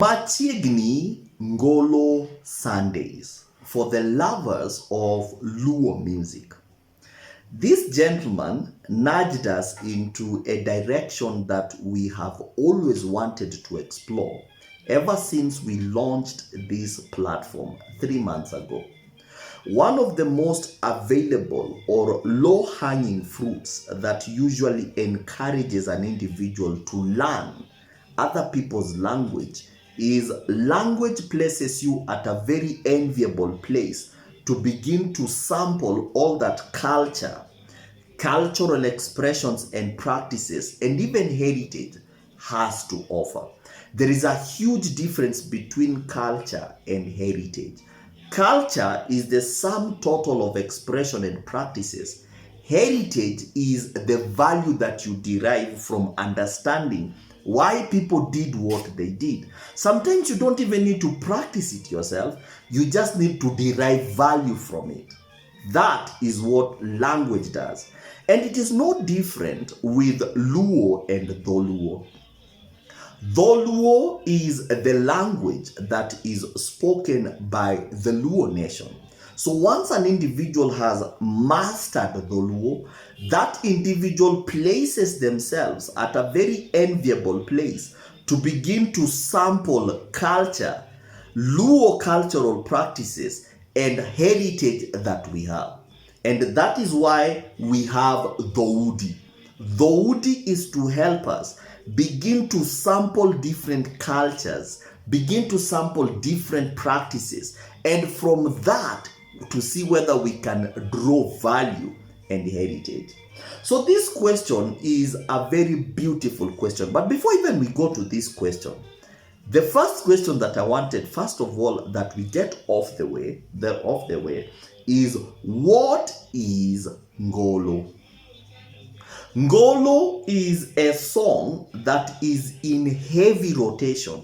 Machiegni Ngolo Sundays for the lovers of Luo music. This gentleman nudged us into a direction that we have always wanted to explore ever since we launched this platform 3 months ago. One of the most available or low-hanging fruits that usually encourages an individual to learn other people's language is language places you at a very enviable place to begin to sample all that culture, cultural expressions and practices, and even heritage has to offer. There is a huge difference between culture and heritage. Culture is the sum total of expression and practices. Heritage is the value that you derive from understanding why people did what they did. Sometimes you don't even need to practice it yourself. You just need to derive value from it. That is what language does. And it is no different with Luo and Dholuo. Dholuo is the language that is spoken by the Luo nation. So once an individual has mastered Dholuo, that individual places themselves at a very enviable place to begin to sample culture, Luo cultural practices, and heritage that we have. And that is why we have Dhoudi. Dhoudi is to help us begin to sample different cultures, begin to sample different practices, and from that, to see whether we can draw value and heritage. So this question is a very beautiful question. But before even we go to this question, the first question that I wanted, first of all, that we get off the way is, what is Ngolo? Ngolo is a song that is in heavy rotation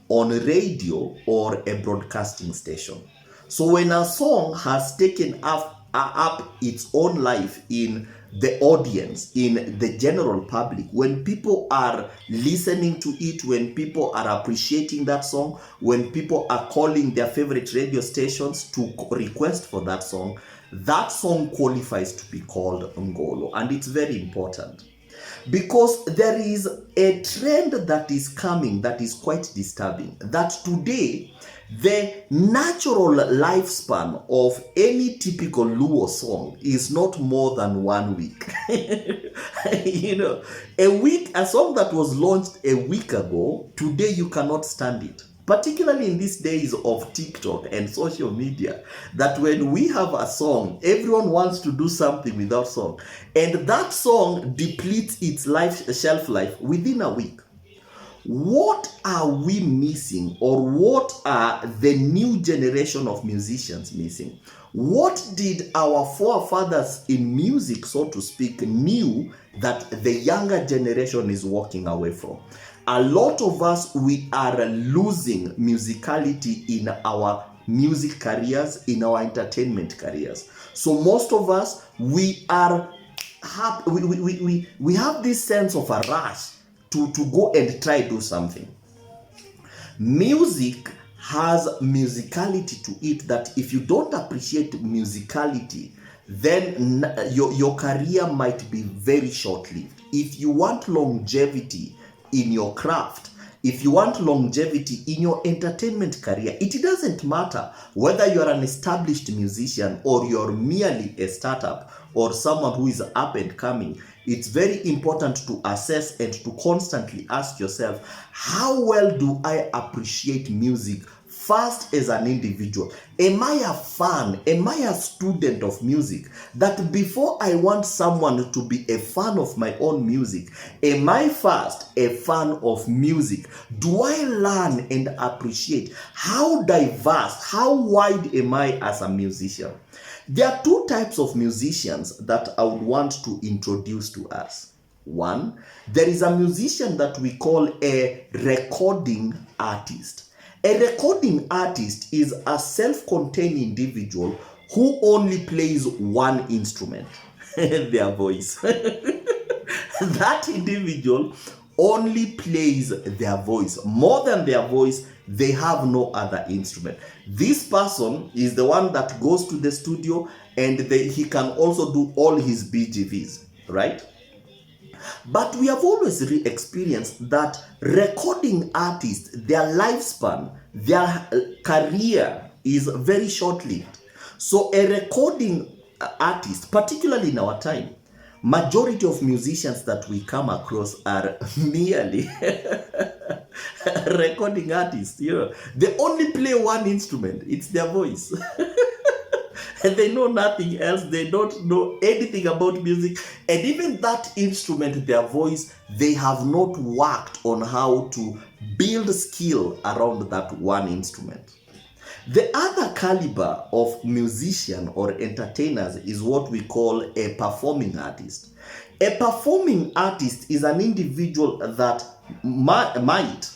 on radio or a broadcasting station. So when a song has taken up its own life in the audience, in the general public, when people are listening to it, when people are appreciating that song, when people are calling their favorite radio stations to request for that song qualifies to be called Angolo. And it's very important because there is a trend that is coming that is quite disturbing, that today the natural lifespan of any typical Luo song is not more than 1 week. A song that was launched a week ago, today you cannot stand it. Particularly in these days of TikTok and social media, that when we have a song, everyone wants to do something with that song. And that song depletes its shelf life within a week. What are we missing, or what are the new generation of musicians missing? What did our forefathers in music, so to speak, knew that the younger generation is walking away from? A lot of us, we are losing musicality in our music careers, in our entertainment careers. So most of us, we have this sense of a rush to go and try do something. Music has musicality to it that if you don't appreciate musicality, then your career might be very short-lived. If you want longevity in your craft, if you want longevity in your entertainment career, it doesn't matter whether you're an established musician or you're merely a startup or someone who is up and coming. It's very important to assess and to constantly ask yourself, how well do I appreciate music first as an individual? Am I a fan? Am I a student of music? That before I want someone to be a fan of my own music, am I first a fan of music? Do I learn and appreciate how diverse, how wide am I as a musician? There are two types of musicians that I would want to introduce to us. One, there is a musician that we call a recording artist. A recording artist is a self-contained individual who only plays one instrument, their voice. That individual only plays their voice. More than their voice, they have no other instrument. This person is the one that goes to the studio, and he can also do all his BGVs, right? But we have always experienced that recording artists, their lifespan, their career is very short-lived. So a recording artist, particularly in our time, majority of musicians that we come across are merely recording artists. They only play one instrument. It's their voice. And they know nothing else. They don't know anything about music. And even that instrument, their voice, they have not worked on how to build skill around that one instrument. The other caliber of musician or entertainers is what we call a performing artist. A performing artist is an individual that might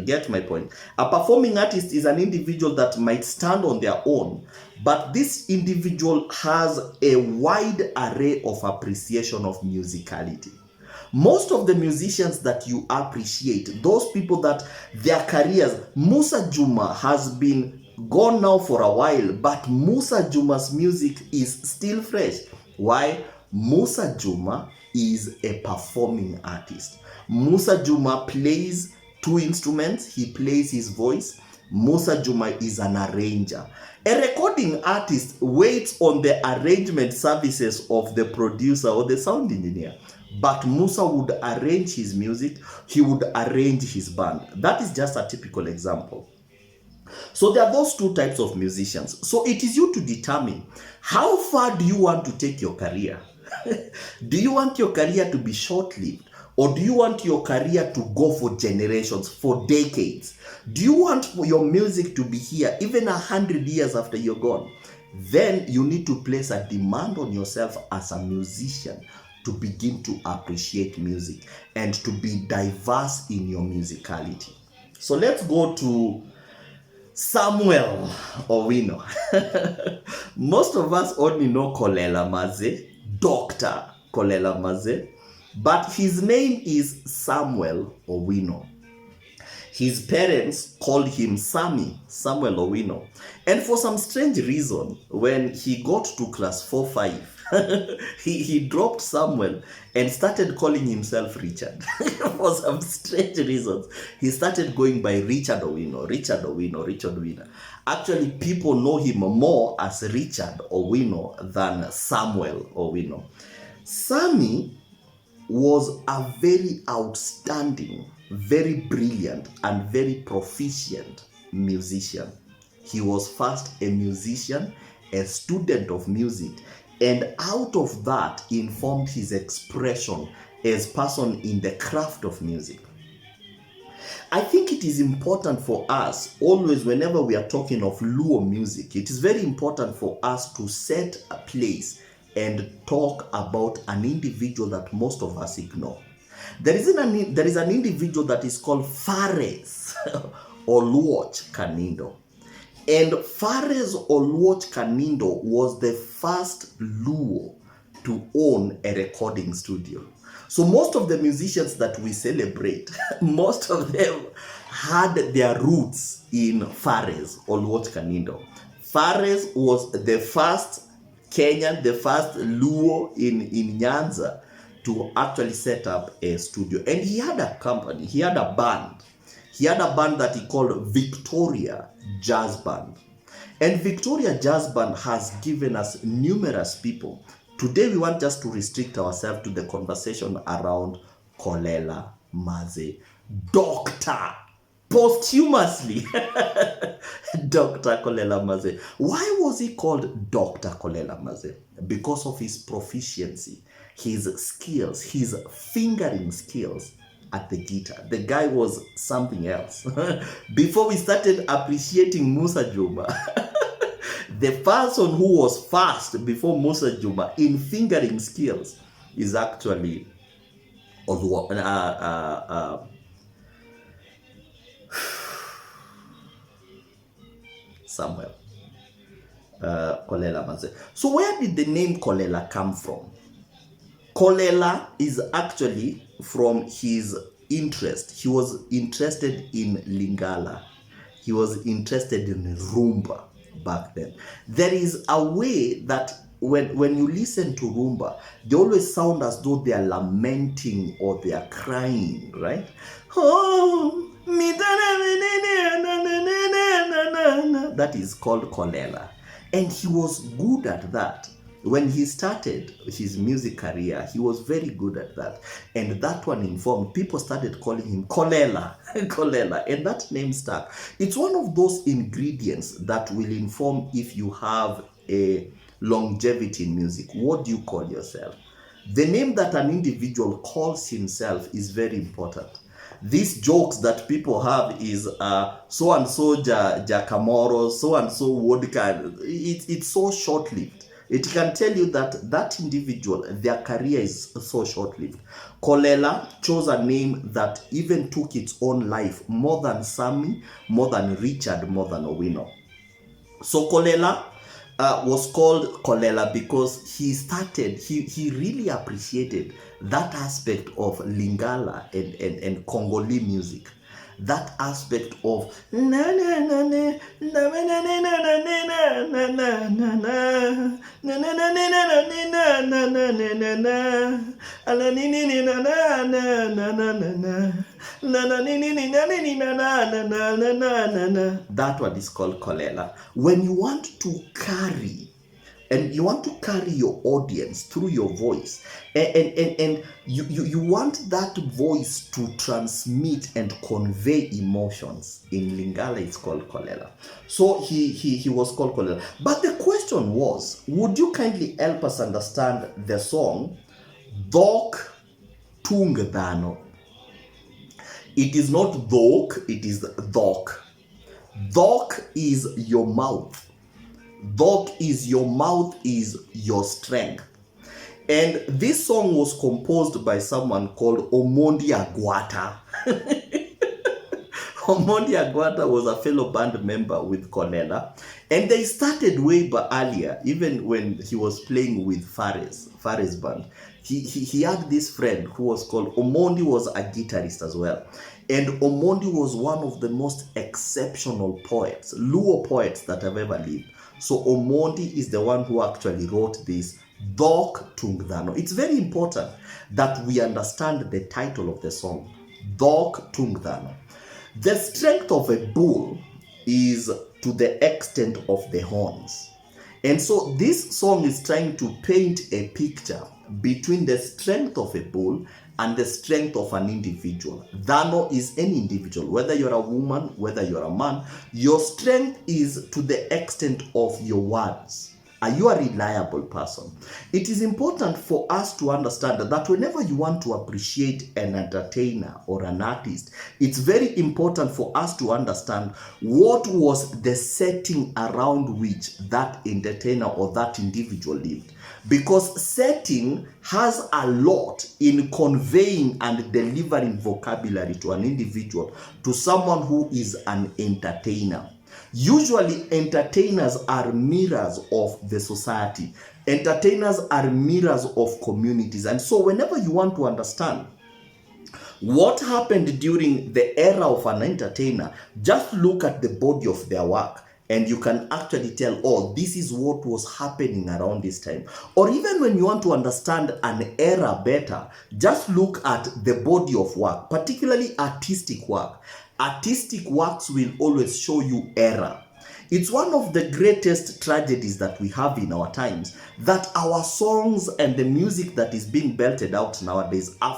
get my point. A performing artist is an individual that might stand on their own, but this individual has a wide array of appreciation of musicality. Most of the musicians that you appreciate, those people that their careers, Musa Juma has been gone now for a while, but Musa Juma's music is still fresh. Why? Musa Juma is a performing artist. Musa Juma plays two instruments. He plays his voice. Musa Juma is an arranger. A recording artist waits on the arrangement services of the producer or the sound engineer. But Musa would arrange his music. He would arrange his band. That is just a typical example. So there are those two types of musicians. So it is you to determine how far do you want to take your career. Do you want your career to be short-lived? Or do you want your career to go for generations, for decades? Do you want your music to be here even 100 years after you're gone? Then you need to place a demand on yourself as a musician to begin to appreciate music and to be diverse in your musicality. So let's go to Samuel Owino. Most of us only know Colella Mazee, Dr. Colella Mazee, but his name is Samuel Owino. His parents called him Samuel Owino. And for some strange reason, when he got to class 4-5, he dropped Samuel and started calling himself Richard. For some strange reasons, he started going by Richard Owino. Actually, people know him more as Richard Owino than Samuel Owino. Sammy was a very outstanding, very brilliant, and very proficient musician. He was first a musician, a student of music, and out of that informed his expression as person in the craft of music. I think it is important for us, always whenever we are talking of Luo music, it is very important for us to set a place and talk about an individual that most of us ignore. There is an individual that is called Fares Oluoch Kanindo. And Fares Oluoch Kanindo was the first Luo to own a recording studio. So most of the musicians that we celebrate, most of them had their roots in Fares Oluoch Kanindo. Fares was the first Kenyan, the first Luo in Nyanza to actually set up a studio. And he had a company, he had a band. He had a band that he called Victoria Jazz Band. And Victoria Jazz Band has given us numerous people. Today we want just to restrict ourselves to the conversation around Colella Mazee, Doctor, posthumously, Dr. Colella Mazee. Why was he called Dr. Colella Mazee? Because of his proficiency, his skills, his fingering skills at the guitar. The guy was something else. Before we started appreciating Musa Juma, the person who was fast before Musa Juma in fingering skills is actually Samuel Colella Mazee. So where did the name Colella come from? Colella is actually from his interest. He was interested in Lingala. He was interested in rumba back then. There is a way that when you listen to rumba, they always sound as though they are lamenting or they are crying, right? Oh, that is called Colella. And he was good at that. When he started his music career, he was very good at that. And that one informed, people started calling him Colella, Colella, and that name stuck. It's one of those ingredients that will inform if you have a longevity in music. What do you call yourself? The name that an individual calls himself is very important. These jokes that people have is so and so Jacamoro, so and so vodka. It's so short-lived. It can tell you that that individual, their career is so short-lived. Colella chose a name that even took its own life, more than Sammy, more than Richard, more than Owino. So Colella was called Colella because he really appreciated that aspect of Lingala and Congolese music. That aspect of that one is called Colella. When you want to carry and you want to carry your audience through your voice, and you want that voice to transmit and convey emotions. In Lingala, it's called Colella. So he was called Colella. But the question was, would you kindly help us understand the song Dhok Tung Dhano? It is not Dhok, it is Dhok. Dhok is your mouth. Dhok is your mouth, is your strength. And this song was composed by someone called Odongo Agwata. Odongo Agwata was a fellow band member with Colella. And they started way back earlier, even when he was playing with Fares band. He had this friend who was called Omondi, was a guitarist as well. And Omondi was one of the most exceptional poets, Luo poets that have ever lived. So Omondi is the one who actually wrote this Dhok Tung Dhano. It's very important that we understand the title of the song, Dhok Tung Dhano. The strength of a bull is to the extent of the horns. And so this song is trying to paint a picture between the strength of a bull and the strength of an individual. Dhano is any individual, whether you're a woman, whether you're a man. Your strength is to the extent of your words. Are you a reliable person? It is important for us to understand that whenever you want to appreciate an entertainer or an artist, it's very important for us to understand what was the setting around which that entertainer or that individual lived. Because setting has a lot in conveying and delivering vocabulary to an individual, to someone who is an entertainer. Usually, entertainers are mirrors of the society. Entertainers are mirrors of communities. And so whenever you want to understand what happened during the era of an entertainer, just look at the body of their work. And you can actually tell, oh, this is what was happening around this time. Or even when you want to understand an era better, just look at the body of work, particularly artistic work. Artistic works will always show you era. It's one of the greatest tragedies that we have in our times, that our songs and the music that is being belted out nowadays are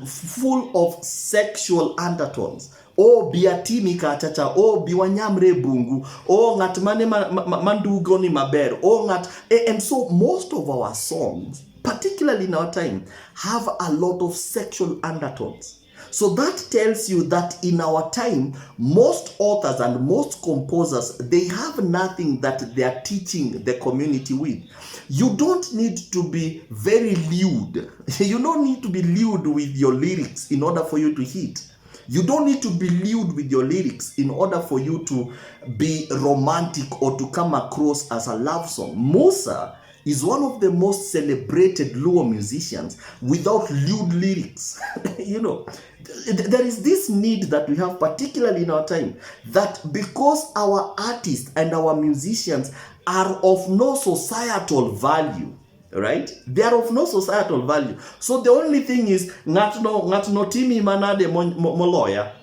full of sexual undertones. Oh, biatimi kachacha, oh, biwanyamre bungu, oh, ngatmane mandugoni maber, oh, ngat. And so most of our songs, particularly in our time, have a lot of sexual undertones. So that tells you that in our time, most authors and most composers, they have nothing that they are teaching the community with. You don't need to be very lewd. You don't need to be lewd with your lyrics in order for you to hit. You don't need to be lewd with your lyrics in order for you to be romantic or to come across as a love song. Musa is one of the most celebrated Luo musicians without lewd lyrics. There is this need that we have, particularly in our time, that because our artists and our musicians are of no societal value, right? They are of no societal value. So the only thing is, ngatno timi manade moloya.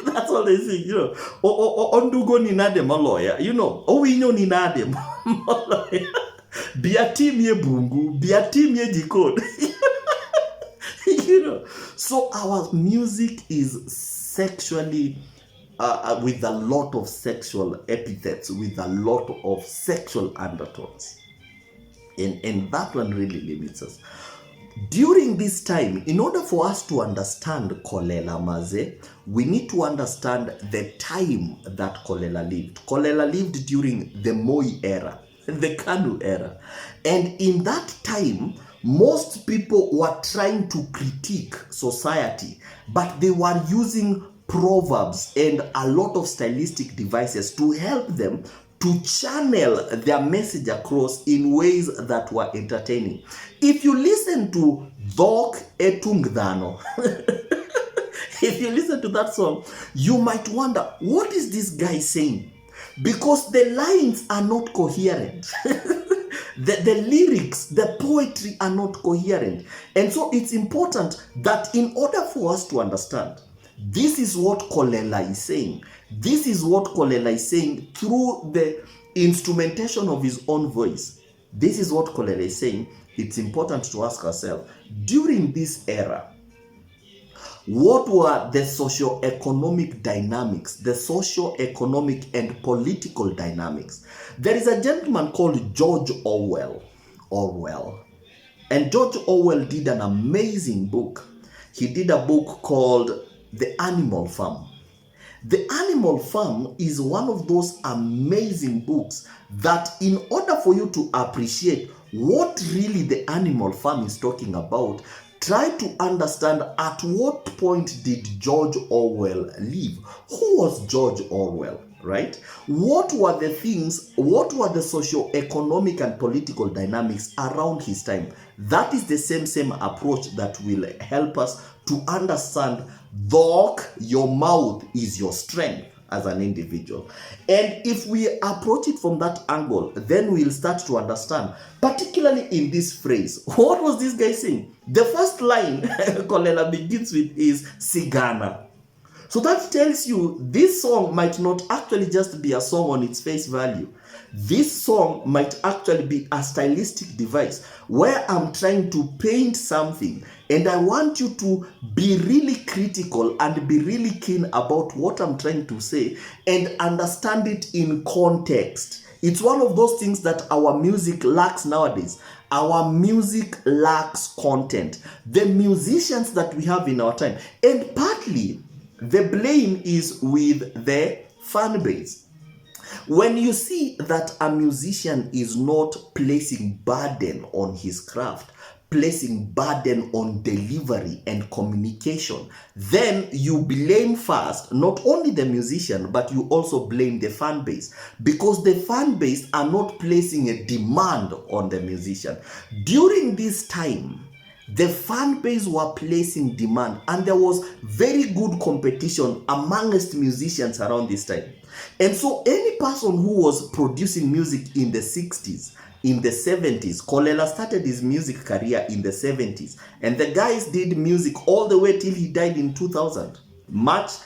That's all they sing, Ondugo ni nade moloya, Owino ni nade moloya. Biatimye bungu, biatimye decode. So our music is sexually, with a lot of sexual epithets, with a lot of sexual undertones. And that one really limits us. During this time, in order for us to understand Colella, Mazee, we need to understand the time that Colella lived. Colella lived during the Moi era, the Kanu era. And in that time, most people were trying to critique society, but they were using proverbs and a lot of stylistic devices to help them to channel their message across in ways that were entertaining. If you listen to Dhok Tung Dhano, if you listen to that song, you might wonder, what is this guy saying? Because the lines are not coherent. The lyrics, the poetry are not coherent. And so it's important that in order for us to understand, this is what Colella is saying. This is what Colella is saying through the instrumentation of his own voice. This is what Colella is saying. It's important to ask ourselves, during this era, what were the socio-economic dynamics, the socio-economic and political dynamics? There is a gentleman called George Orwell. And George Orwell did an amazing book. He did a book called The Animal Farm. The Animal Farm is one of those amazing books that, in order for you to appreciate what really the Animal Farm is talking about, try to understand at what point did George Orwell live. Who was George Orwell, right? What were the things, what were the socio-economic and political dynamics around his time? That is the same approach that will help us to understand, Dhok, your mouth is your strength as an individual. And if we approach it from that angle, then we'll start to understand, particularly in this phrase, what was this guy saying? The first line Colella begins with is Sigana. So that tells you this song might not actually just be a song on its face value. This song might actually be a stylistic device where I'm trying to paint something, and I want you to be really critical and be really keen about what I'm trying to say and understand it in context. It's one of those things that our music lacks nowadays. Our music lacks content. The musicians that we have in our time, and partly the blame is with the fan base. When you see that a musician is not placing burden on his craft, placing burden on delivery and communication, then you blame first not only the musician, but you also blame the fan base, because the fan base are not placing a demand on the musician. During this time, the fan base were placing demand, and there was very good competition amongst musicians around this time. And so any person who was producing music in the 60s, in the 70s, Colella started his music career in the 70s, and the guys did music all the way till he died in 2000, March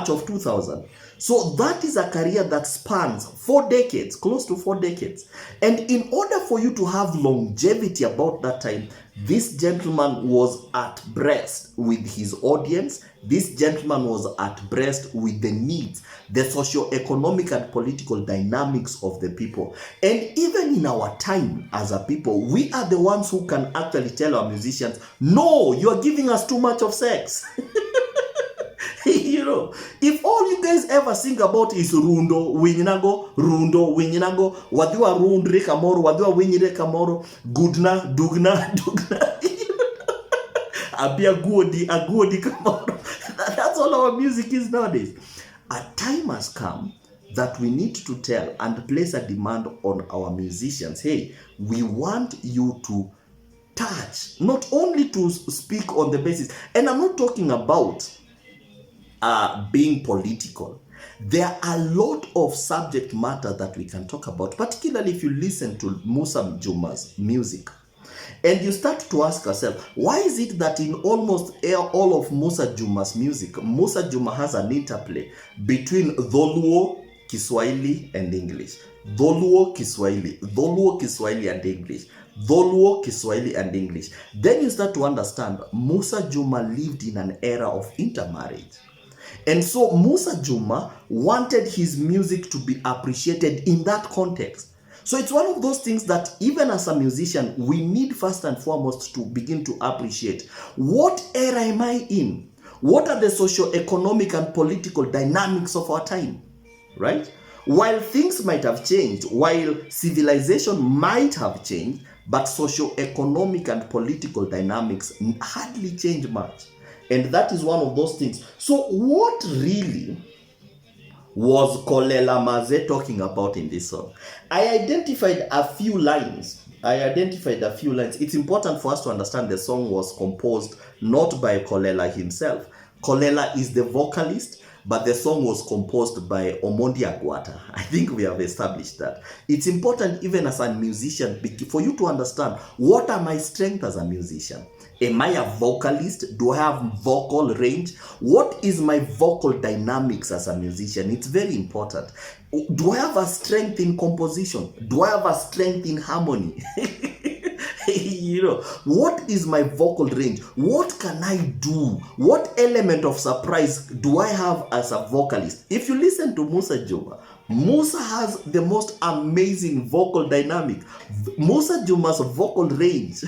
of 2000. So that is a career that spans 4 decades, close to 4 decades. And in order for you to have longevity about that time, this gentleman was at breast with his audience. This gentleman was at breast with the needs, the socio-economic and political dynamics of the people. And even in our time as a people, we are the ones who can actually tell our musicians, no, you are giving us too much of sex. If all you guys ever sing about is rundo, winyinago, wadhiwa rundre kamoro, wadhiwa winyire kamoro, gudna, dugna, abia guodi kamoro. That's all our music is nowadays. A time has come that we need to tell and place a demand on our musicians. Hey, we want you to touch, not only to speak on the basis, and I'm not talking about being political. There are a lot of subject matter that we can talk about, particularly if you listen to Musa Juma's music. And you start to ask yourself, why is it that in almost all of Musa Juma's music, Musa Juma has an interplay between Dholuo, Kiswahili, and English. Dholuo, Kiswahili, Dholuo, Kiswahili, and English. Dholuo, Kiswahili, and English. Then you start to understand Musa Juma lived in an era of intermarriage. And so Musa Juma wanted his music to be appreciated in that context. So it's one of those things that even as a musician, we need first and foremost to begin to appreciate. What era am I in? What are the socio-economic and political dynamics of our time? Right? While things might have changed, while civilization might have changed, but socio-economic and political dynamics hardly change much. And that is one of those things. So what really was Colella Mazee talking about in this song? I identified a few lines. It's important for us to understand the song was composed not by Colella himself. Colella is the vocalist, but the song was composed by Odongo Agwata. I think we have established that. It's important even as a musician for you to understand, what are my strengths as a musician? Am I a vocalist? Do I have vocal range? What is my vocal dynamics as a musician? It's very important. Do I have a strength in composition? Do I have a strength in harmony? What is my vocal range? What can I do? What element of surprise do I have as a vocalist? If you listen to Musa Juma, Musa has the most amazing vocal dynamic. Musa Juma's vocal range,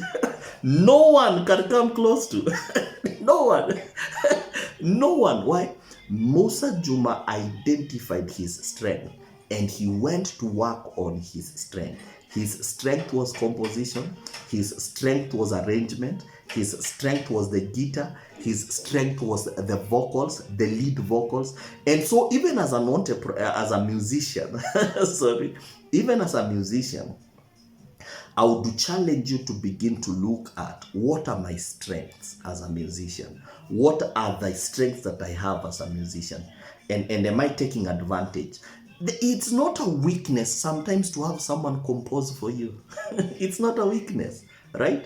no one can come close to. No one. No one. Why? Musa Juma identified his strength and he went to work on his strength. His strength was composition. His strength was arrangement. His strength was the guitar. His strength was the vocals, the lead vocals. And so even as an entrepreneur, as a musician, even as a musician, I would challenge you to begin to look at what are my strengths as a musician? What are the strengths that I have as a musician? And am I taking advantage? It's not a weakness sometimes to have someone compose for you. It's not a weakness, right?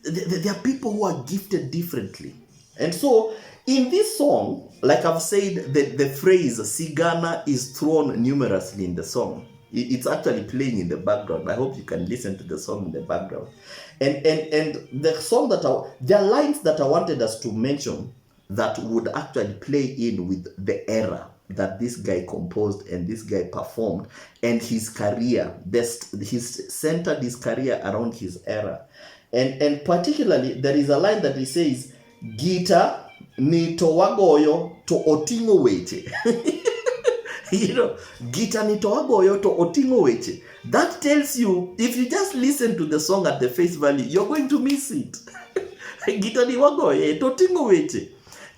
There are people who are gifted differently. And so in this song, like I've said, the phrase Sigana is thrown numerously in the song. It's actually playing in the background. I hope you can listen to the song in the background. And the song there are lines that I wanted us to mention that would actually play in with the era that this guy composed and this guy performed, and his career, he's centered his career around his era. And particularly, there is a line that he says, Gita ni to wagoyo to otingo weche. Gita ni to wagoyo to otingo weche. That tells you, if you just listen to the song at the face value, you're going to miss it. Gita ni wagoyo to otingo weche.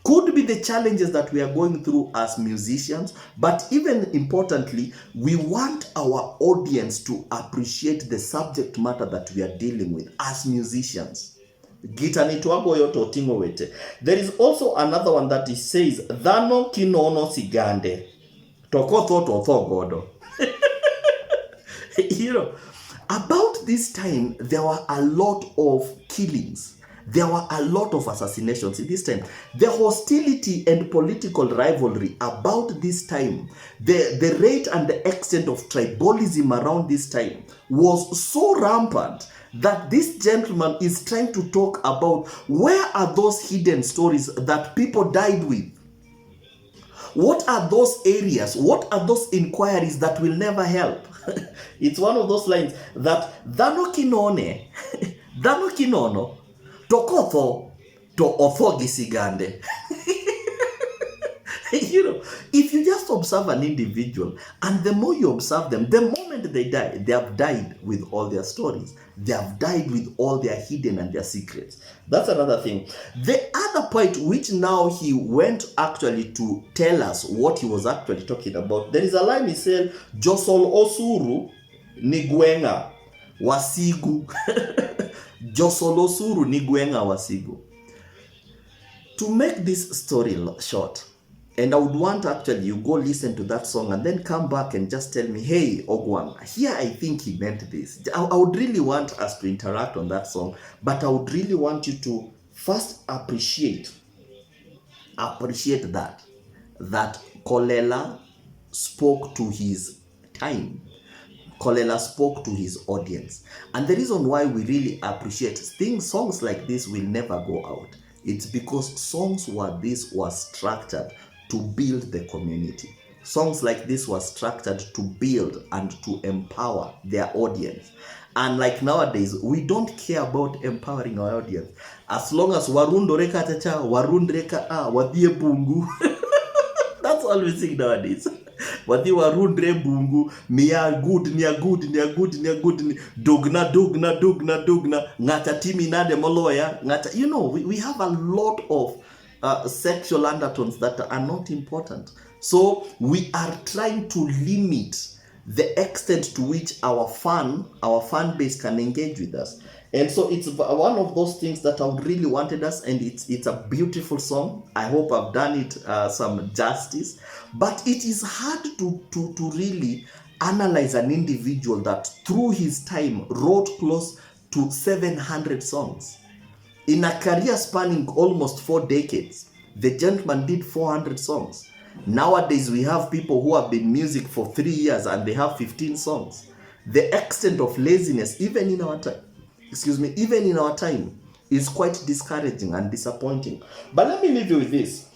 Could be the challenges that we are going through as musicians, but even importantly, we want our audience to appreciate the subject matter that we are dealing with as musicians. There is also another one that it says, Dhano kinono sigande, tokotho totho godo. About this time, there were a lot of killings. There were a lot of assassinations in this time. The hostility and political rivalry about this time, the rate and the extent of tribalism around this time was so rampant that this gentleman is trying to talk about where are those hidden stories that people died with? What are those areas? What are those inquiries that will never help? It's one of those lines that Dhano kinono, tokotho to otho gisigande. If you just observe an individual, and the more you observe them, the moment they die? They have died with all their stories. They have died with all their hidden and their secrets. That's another thing. The other point, which now he went actually to tell us what he was actually talking about. There is a line he said, Josol Osuru Nigwenga Wasigu. Josol Osuru Nigwenga Wasigu. To make this story short, and I would want actually you go listen to that song and then come back and just tell me, hey, Ogwang, here I think he meant this. I would really want us to interact on that song, but I would really want you to first appreciate that Colella spoke to his time. Colella spoke to his audience. And the reason why we really appreciate songs like this will never go out. It's because songs were structured to build the community. Songs like this were structured to build and to empower their audience. And like nowadays, we don't care about empowering our audience. As long as warundoreka chacha, warundreka wadie bungu. That's all we sing nowadays. Wadi warundre bungu, niya good, dogna, ngata timi nade moloya, ngata. You know, we have a lot of sexual undertones that are not important. So we are trying to limit the extent to which our fan base can engage with us. And so it's one of those things that I really wanted us, and it's a beautiful song. I hope I've done it some justice. But it is hard to really analyze an individual that through his time wrote close to 700 songs. In a career spanning almost 4 decades, the gentleman did 400 songs. Nowadays, we have people who have been in music for 3 years and they have 15 songs. The extent of laziness, even in our time, is quite discouraging and disappointing. But let me leave you with this.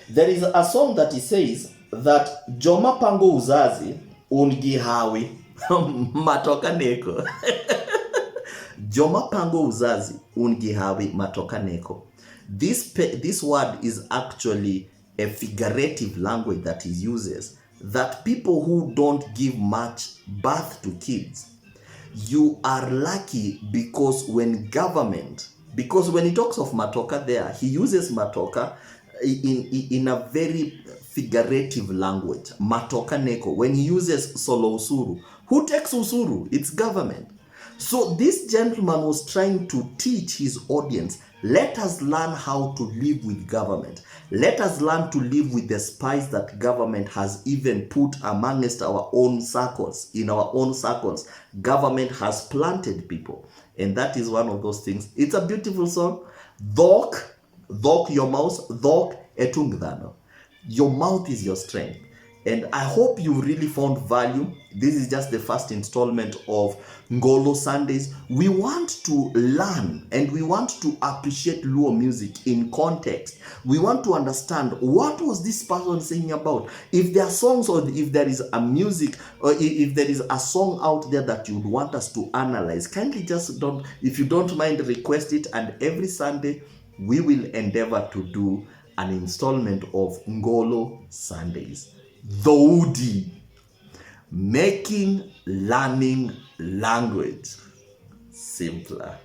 There is a song that he says that Joma Pango Uzazi Ungihawi Matoka Neko. Joma Pango Uzazi Ungihawi Matoka Neko. This word is actually a figurative language that he uses, that people who don't give much birth to kids, you are lucky, because when he talks of matoka there, he uses matoka in a very figurative language. Matoka neko. When he uses solo usuru, who takes usuru? It's government. So this gentleman was trying to teach his audience, let us learn how to live with government. Let us learn to live with the spies that government has even put amongst our own circles. In our own circles, government has planted people. And that is one of those things. It's a beautiful song. Dhok your mouth, Dhok Tung Dhano. Your mouth is your strength. And I hope you really found value. This is just the first installment of Angolo Sundays. We want to learn and we want to appreciate Luo music in context. We want to understand, what was this person saying about? If there are songs, or if there is a music, or if there is a song out there that you would want us to analyze, kindly just if you don't mind, request it. And every Sunday, we will endeavor to do an installment of Angolo Sundays. Dodi, making learning language simpler.